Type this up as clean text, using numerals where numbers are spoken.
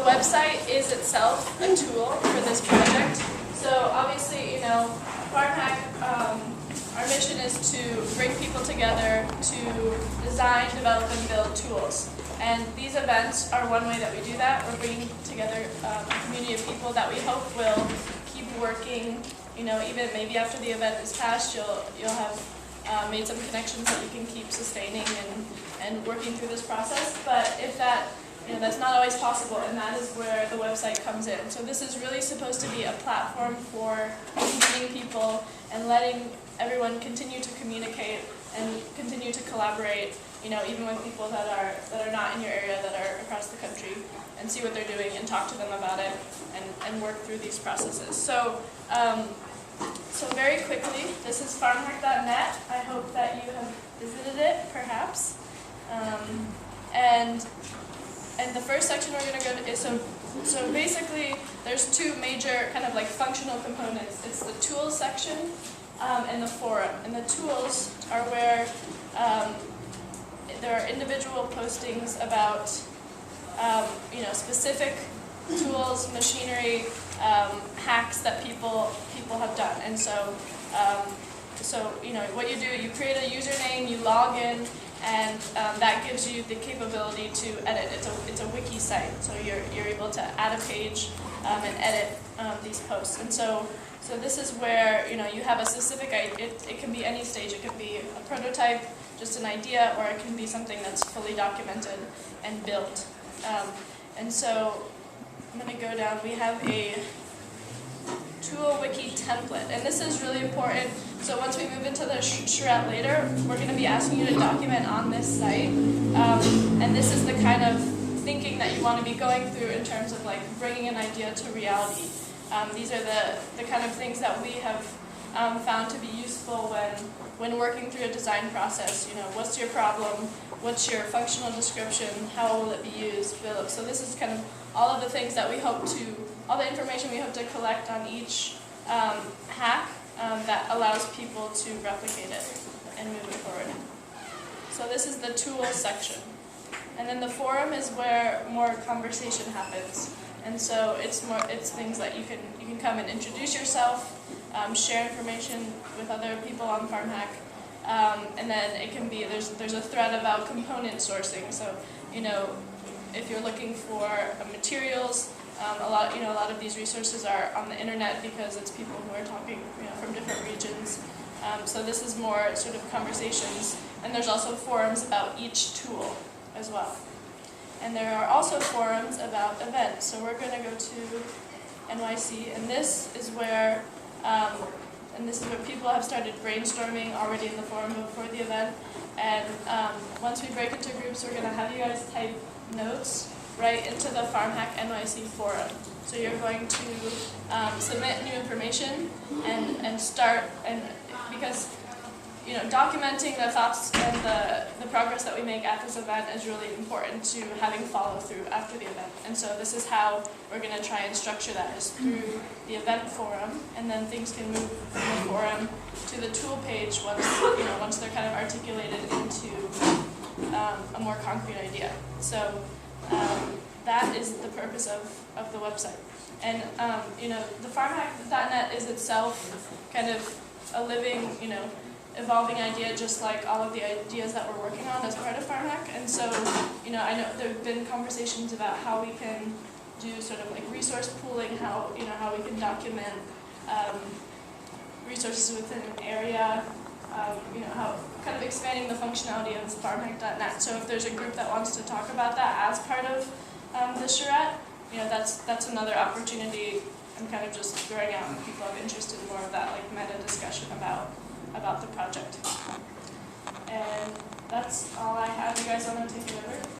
website is itself a tool for this project. So obviously, FarmHack, our mission is to bring people together to design, develop, and build tools. And these events are one way that we do that. We're bringing together a community of people that we hope will keep working. Even maybe after the event is passed, you'll have made some connections that you can keep sustaining and working through this process. But if that's not always possible, and that is where the website comes in. So this is really supposed to be a platform for meeting people and letting everyone continue to communicate and continue to collaborate, even with people that are not in your area, that are across the country, and see what they're doing and talk to them about it and work through these processes. So very quickly, this is FarmHack.net. I hope that you have visited it, perhaps. And the first section we're going to go to is, so basically there's two major kind of like functional components. It's the tools section and the forum. And the tools are where there are individual postings about specific tools, machinery, hacks that people have done. And so what you do, you create a username, you log in, and that gives you the capability to edit. It's a wiki site, so you're able to add a page and edit these posts. And so this is where you have a specific. It can be any stage. It can be a prototype, just an idea, or it can be something that's fully documented and built. And so I'm going to go down. We have a tool wiki template, and this is really important. So once we move into the charrette later, we're going to be asking you to document on this site, and this is the kind of thinking that you want to be going through in terms of like bringing an idea to reality. These are the kind of things that we have found to be useful when working through a design process. What's your problem? What's your functional description? How will it be used? So this is kind of all of the things that we hope to, all the information we hope to collect on each hack that allows people to replicate it and move it forward. So this is the tools section. And then the forum is where more conversation happens. And so it's things that you can come and introduce yourself, share information with other people on FarmHack, and then it can be there's a thread about component sourcing. So if you're looking for materials, a lot of these resources are on the internet because it's people who are talking from different regions. So this is more sort of conversations, and there's also forums about each tool as well. And there are also forums about events. So we're going to go to NYC, and this is where people have started brainstorming already in the forum before the event. And once we break into groups, we're going to have you guys type notes right into the FarmHackNYC forum. So you're going to submit new information and start, and because documenting the thoughts and the progress that we make at this event is really important to having follow through after the event. And so this is how we're going to try and structure that, is through the event forum, and then things can move from the forum to the tool page once they're kind of articulated into a more concrete idea. So that is the purpose of the website. And the FarmHack.net is itself kind of a living, evolving idea, just like all of the ideas that we're working on as part of FarmHack. And so, I know there have been conversations about how we can do sort of like resource pooling, how we can document resources within an area, how kind of expanding the functionality of FarmHack.net. So if there's a group that wants to talk about that as part of the charrette, that's another opportunity. I'm kind of just throwing out when people have interest in more of that like meta discussion about the project. And that's all I have. You guys want to take it over?